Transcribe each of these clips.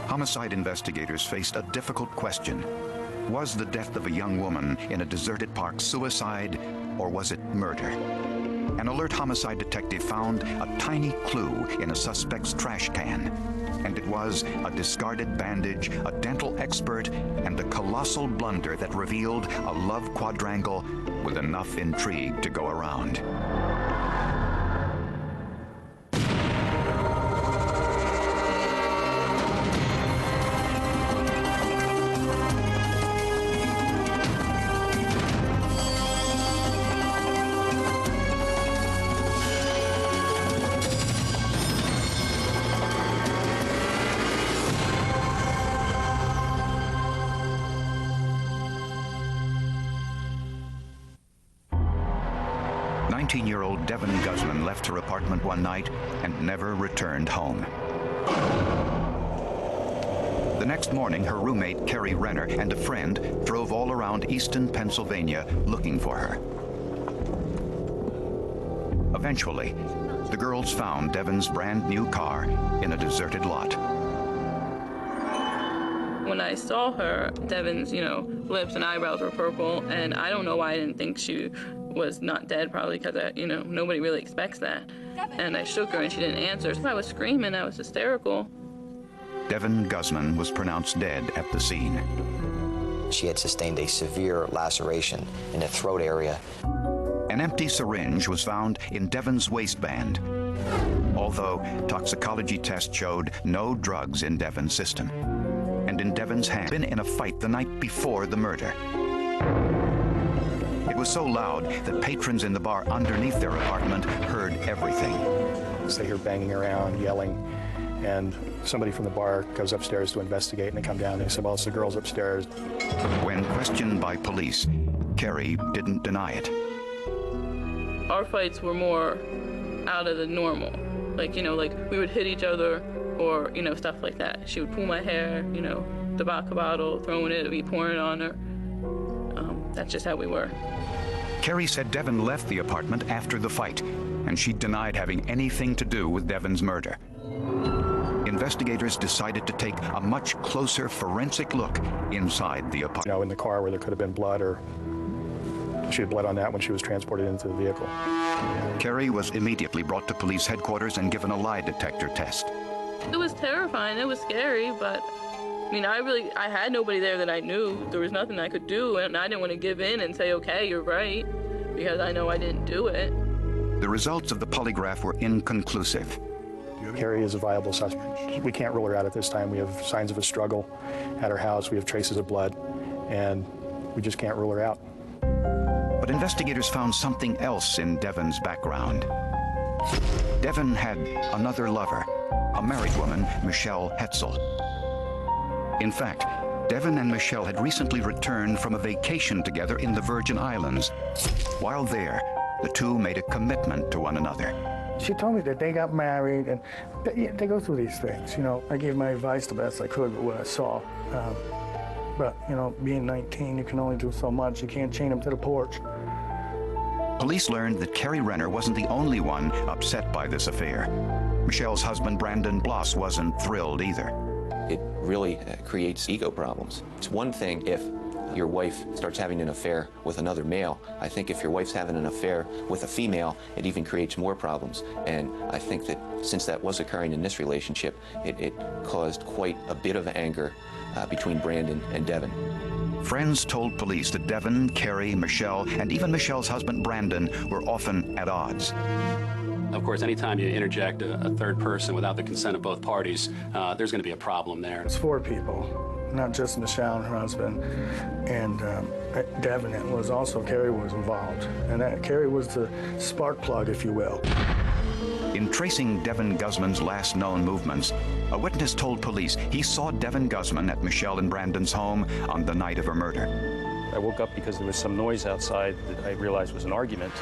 Homicide investigators faced a difficult question. Was the death of a young woman in a deserted park suicide, or was it murder? An alert homicide detective found a tiny clue in a suspect's trash can. And it was a discarded bandage, a dental expert, and a colossal blunder that revealed a love quadrangle with enough intrigue to go around. Year-old Devin Guzman left her apartment one night and never returned home. The next morning, her roommate, Carrie Renner, and a friend drove all around Easton, Pennsylvania, looking for her. Eventually, the girls found Devin's brand new car in a deserted lot. When I saw her, Devin's, lips and eyebrows were purple, and I don't know why I didn't think she was not dead, probably because, nobody really expects that. And I shook her and she didn't answer. So I was screaming, I was hysterical. Devin Guzman was pronounced dead at the scene. She had sustained a severe laceration in the throat area. An empty syringe was found in Devin's waistband, although toxicology tests showed no drugs in Devin's system. And in Devin's hand, been in a fight the night before the murder. It was so loud that patrons in the bar underneath their apartment heard everything. They hear banging around, yelling, and somebody from the bar goes upstairs to investigate, and they come down and they say, well, it's the girls upstairs. When questioned by police, Carrie didn't deny it. Our fights were more out of the normal. Like we would hit each other or, stuff like that. She would pull my hair, the vodka bottle, throwing it, be pouring on her. That's just how we were. Carrie said Devin left the apartment after the fight, and she denied having anything to do with Devin's murder. Investigators decided to take a much closer forensic look inside the apartment. In the car where there could have been blood, or she had blood on that when she was transported into the vehicle. Carrie was immediately brought to police headquarters and given a lie detector test. It was terrifying, it was scary, but I had nobody there that I knew. There was nothing I could do, and I didn't want to give in and say, okay, you're right, because I know I didn't do it. The results of the polygraph were inconclusive. Carrie is a viable suspect. We can't rule her out at this time. We have signs of a struggle at her house. We have traces of blood, and we just can't rule her out. But investigators found something else in Devin's background. Devin had another lover, a married woman, Michelle Hetzel. In fact, Devin and Michelle had recently returned from a vacation together in the Virgin Islands. While there, the two made a commitment to one another. She told me that they got married, and they go through these things. I gave my advice the best I could with what I saw. But, being 19, you can only do so much. You can't chain them to the porch. Police learned that Carrie Renner wasn't the only one upset by this affair. Michelle's husband, Brandon Bloss, wasn't thrilled either. It really creates ego problems. It's one thing if your wife starts having an affair with another male. I think if your wife's having an affair with a female, it even creates more problems. And I think that since that was occurring in this relationship, it caused quite a bit of anger between Brandon and Devin. Friends told police that Devin, Carrie, Michelle, and even Michelle's husband, Brandon, were often at odds. Of course, anytime you interject a third person without the consent of both parties, there's going to be a problem there. It's 4 people, not just Michelle and her husband, and Devin. It was also Carrie was involved, and Carrie was the spark plug, if you will. In tracing Devin Guzman's last known movements, a witness told police he saw Devin Guzman at Michelle and Brandon's home on the night of her murder. I woke up because there was some noise outside that I realized was an argument.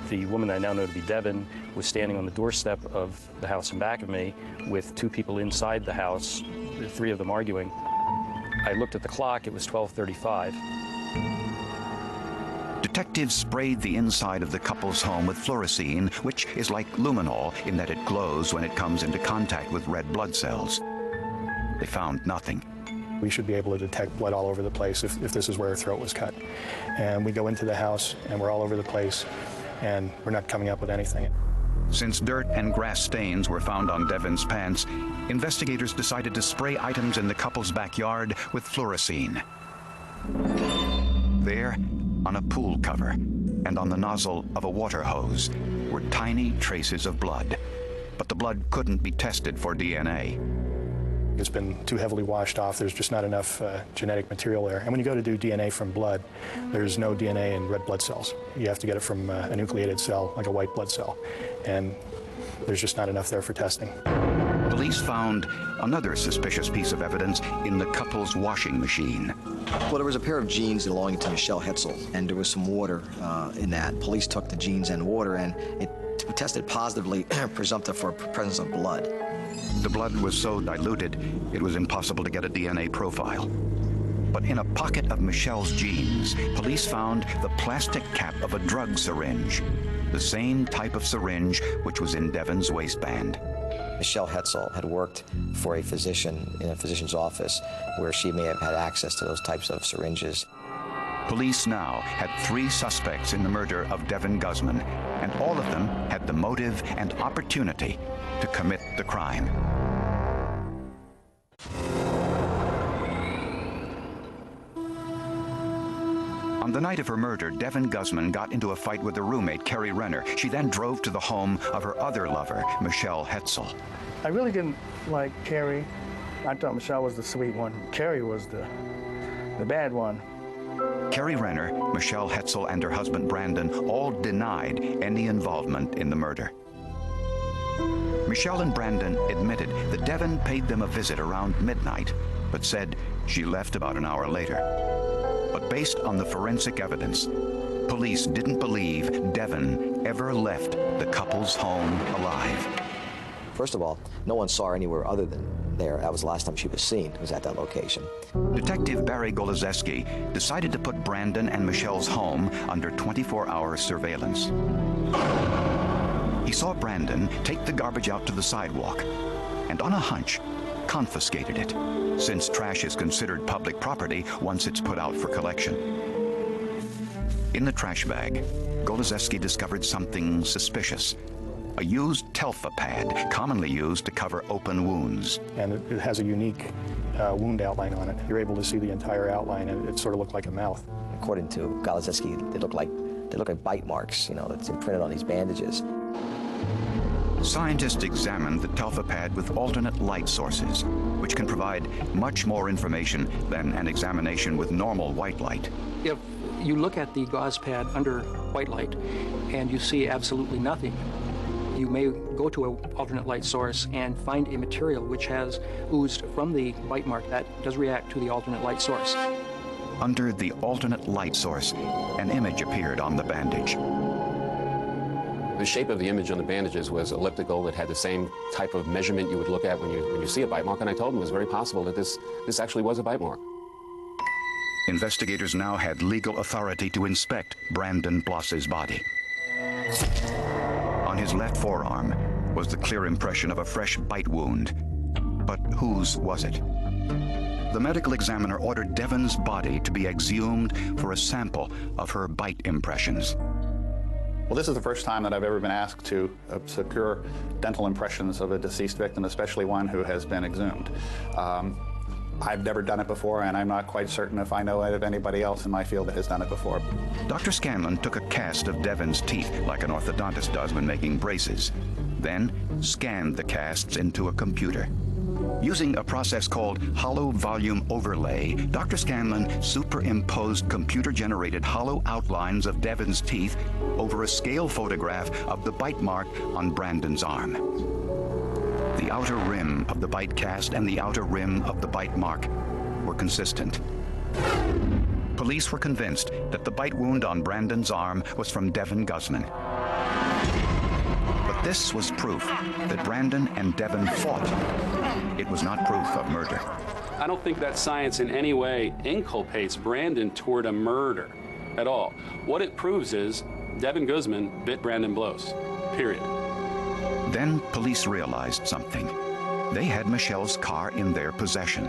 The woman I now know to be Devin was standing on the doorstep of the house in back of me with 2 people inside the house, the 3 of them arguing. I looked at the clock, it was 12:35. Detectives sprayed the inside of the couple's home with fluorescein, which is like luminol in that it glows when it comes into contact with red blood cells. They found nothing. We should be able to detect blood all over the place if this is where her throat was cut. And we go into the house, and we're all over the place, and we're not coming up with anything. Since dirt and grass stains were found on Devon's pants, investigators decided to spray items in the couple's backyard with fluorescein. There, on a pool cover and on the nozzle of a water hose, were tiny traces of blood. But the blood couldn't be tested for DNA. It's been too heavily washed off. There's just not enough genetic material there. And when you go to do DNA from blood, there's no DNA in red blood cells. You have to get it from a nucleated cell, like a white blood cell. And there's just not enough there for testing. Police found another suspicious piece of evidence in the couple's washing machine. Well, there was a pair of jeans belonging to Michelle Hetzel, and there was some water in that. Police took the jeans and water, and it tested positively presumptive for presence of blood. The blood was so diluted, it was impossible to get a DNA profile. But in a pocket of Michelle's jeans, police found the plastic cap of a drug syringe, the same type of syringe which was in Devon's waistband. Michelle Hetzel had worked for a physician in a physician's office where she may have had access to those types of syringes. Police now had 3 suspects in the murder of Devon Guzman, and all of them had the motive and opportunity to commit the crime. On the night of her murder, Devon Guzman got into a fight with her roommate, Carrie Renner. She then drove to the home of her other lover, Michelle Hetzel. I really didn't like Carrie. I thought Michelle was the sweet one. Carrie was the bad one. Carrie Renner, Michelle Hetzel, and her husband Brandon all denied any involvement in the murder. Michelle and Brandon admitted that Devon paid them a visit around midnight, but said she left about an hour later. But based on the forensic evidence, police didn't believe Devon ever left the couple's home alive. First of all, no one saw her anywhere other than there. That was the last time she was seen, was at that location. Detective Barry Golozeski decided to put Brandon and Michelle's home under 24-hour surveillance. He saw Brandon take the garbage out to the sidewalk and, on a hunch, confiscated it, since trash is considered public property once it's put out for collection. In the trash bag, Golozeski discovered something suspicious. A used Telfa pad, commonly used to cover open wounds. And it has a unique wound outline on it. You're able to see the entire outline, and it sort of looked like a mouth. According to Golozeski, they look like bite marks, you know, that's imprinted on these bandages. Scientists examined the Telfa pad with alternate light sources, which can provide much more information than an examination with normal white light. If you look at the gauze pad under white light and you see absolutely nothing, you may go to an alternate light source and find a material which has oozed from the bite mark that does react to the alternate light source. Under the alternate light source, an image appeared on the bandage. The shape of the image on the bandages was elliptical. It had the same type of measurement you would look at when you see a bite mark, and I told him it was very possible that this actually was a bite mark. Investigators now had legal authority to inspect Brandon Bloss's body. On his left forearm was the clear impression of a fresh bite wound. But whose was it? The medical examiner ordered Devon's body to be exhumed for a sample of her bite impressions. Well, this is the first time that I've ever been asked to secure dental impressions of a deceased victim, especially one who has been exhumed. I've never done it before, and I'm not quite certain if I know of anybody else in my field that has done it before. Dr. Scanlon took a cast of Devon's teeth like an orthodontist does when making braces, then scanned the casts into a computer. Using a process called hollow volume overlay, Dr. Scanlon superimposed computer-generated hollow outlines of Devon's teeth over a scale photograph of the bite mark on Brandon's arm. The outer rim of the bite cast and the outer rim of the bite mark were consistent. Police were convinced that the bite wound on Brandon's arm was from Devon Guzman. But this was proof that Brandon and Devon fought. It was not proof of murder. I don't think that science in any way inculpates Brandon toward a murder at all. What it proves is Devon Guzman bit Brandon Bloss, period. Then police realized something. They had Michelle's car in their possession.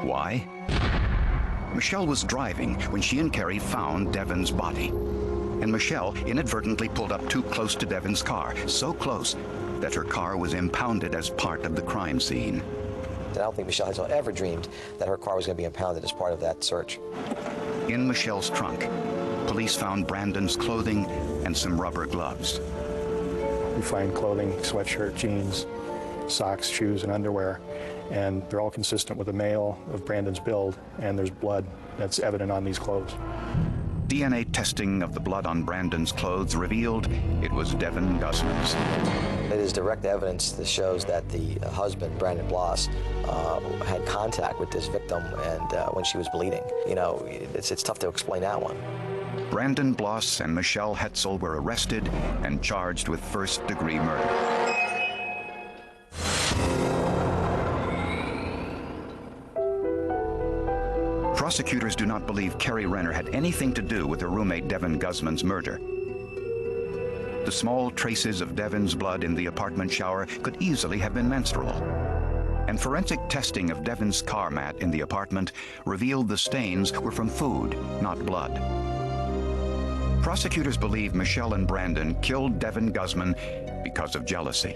Why? Michelle was driving when she and Carrie found Devon's body. And Michelle inadvertently pulled up too close to Devon's car, so close that her car was impounded as part of the crime scene. I don't think Michelle Hetzel ever dreamed that her car was going to be impounded as part of that search. In Michelle's trunk, police found Brandon's clothing and some rubber gloves. We find clothing, sweatshirt, jeans, socks, shoes, and underwear, and they're all consistent with a male of Brandon's build, and there's blood that's evident on these clothes. DNA testing of the blood on Brandon's clothes revealed it was Devon Guzman's. It is direct evidence that shows that the husband, Brandon Bloss, had contact with this victim and when she was bleeding. You know, it's tough to explain that one. Brandon Bloss and Michelle Hetzel were arrested and charged with first-degree murder. Prosecutors do not believe Carrie Renner had anything to do with her roommate Devon Guzman's murder. The small traces of Devon's blood in the apartment shower could easily have been menstrual. And forensic testing of Devon's car mat in the apartment revealed the stains were from food, not blood. Prosecutors believe Michelle and Brandon killed Devon Guzman because of jealousy.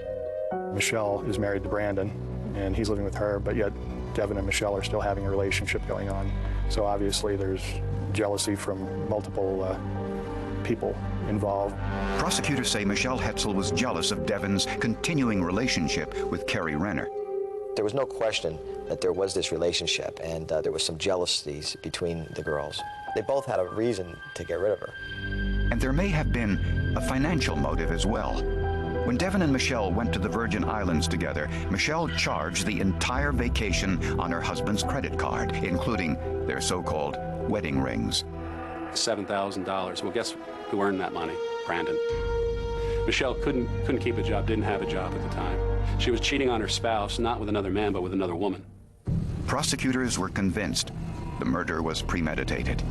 Michelle is married to Brandon, and he's living with her, but yet Devon and Michelle are still having a relationship going on. So obviously there's jealousy from multiple people involved. Prosecutors say Michelle Hetzel was jealous of Devon's continuing relationship with Carrie Renner. There was no question that there was this relationship, and there was some jealousies between the girls. They both had a reason to get rid of her. And there may have been a financial motive as well. When Devon and Michelle went to the Virgin Islands together, Michelle charged the entire vacation on her husband's credit card, including their so-called wedding rings. $7,000. Well, guess who earned that money? Brandon. Michelle couldn't keep a job, didn't have a job at the time. She was cheating on her spouse, not with another man, but with another woman. Prosecutors were convinced the murder was premeditated.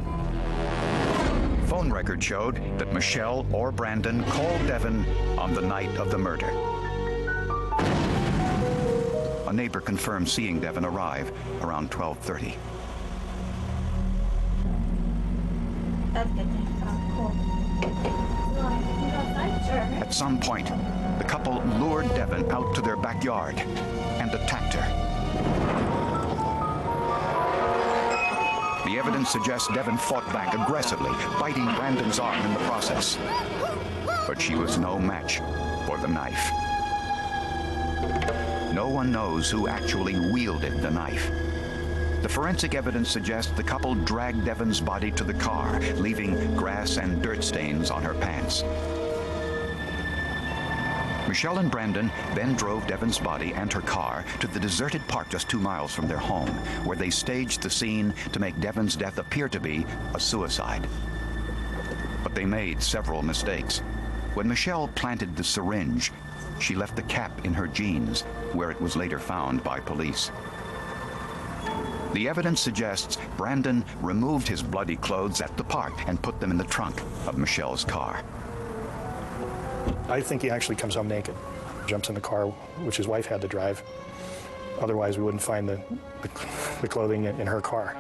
Phone records showed that Michelle or Brandon called Devon on the night of the murder. A neighbor confirmed seeing Devon arrive around 12:30. At some point, the couple lured Devon out to their backyard and attacked her. The evidence suggests Devon fought back aggressively, biting Brandon's arm in the process. But she was no match for the knife. No one knows who actually wielded the knife. The forensic evidence suggests the couple dragged Devon's body to the car, leaving grass and dirt stains on her pants. Michelle and Brandon then drove Devon's body and her car to the deserted park just 2 miles from their home, where they staged the scene to make Devon's death appear to be a suicide. But they made several mistakes. When Michelle planted the syringe, she left the cap in her jeans, where it was later found by police. The evidence suggests Brandon removed his bloody clothes at the park and put them in the trunk of Michelle's car. I think he actually comes home naked, jumps in the car, which his wife had to drive. Otherwise, we wouldn't find the clothing in her car.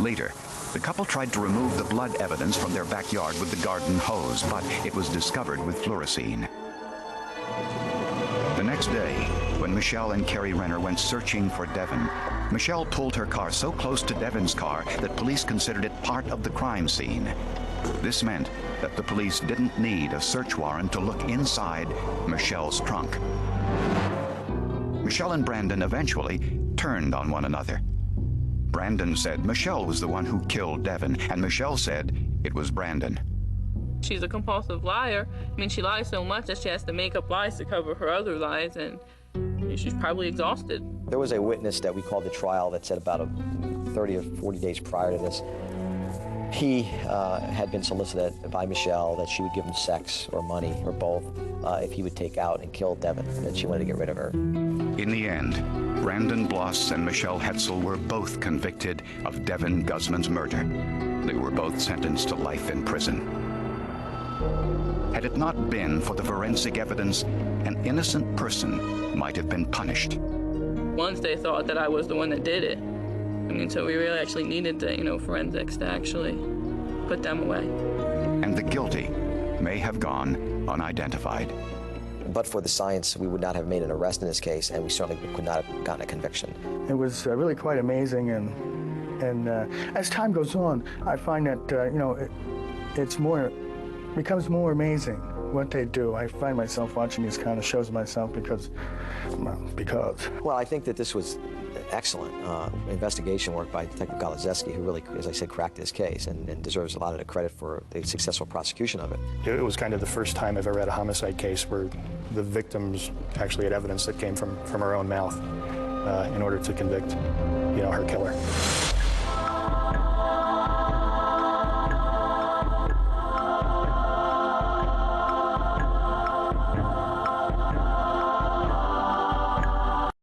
Later, the couple tried to remove the blood evidence from their backyard with the garden hose, but it was discovered with fluorescein. The next day, when Michelle and Carrie Renner went searching for Devon, Michelle pulled her car so close to Devon's car that police considered it part of the crime scene. This meant that the police didn't need a search warrant to look inside Michelle's trunk. Michelle and Brandon eventually turned on one another. Brandon said Michelle was the one who killed Devon, and Michelle said it was Brandon. She's a compulsive liar. I mean, she lies so much that she has to make up lies to cover her other lies, and she's probably exhausted. There was a witness that we called the trial that said about 30 or 40 days prior to this, he had been solicited by Michelle that she would give him sex or money or both if he would take out and kill Devon, that she wanted to get rid of her. In the end, Brandon Bloss and Michelle Hetzel were both convicted of Devon Guzman's murder. They were both sentenced to life in prison. Had it not been for the forensic evidence, an innocent person might have been punished. once they thought that I was the one that did it. I mean, so we really actually needed the, forensics to actually put them away. And the guilty may have gone unidentified. But for the science, we would not have made an arrest in this case, and we certainly could not have gotten a conviction. It was really quite amazing, and as time goes on, I find that it becomes more amazing what they do. I find myself watching these kind of shows myself because. Well, I think that this was excellent investigation work by Detective Golozeski, who really, as I said, cracked this case and deserves a lot of the credit for the successful prosecution of it. It was kind of the first time I've ever had a homicide case where the victims actually had evidence that came from her own mouth in order to convict, her killer.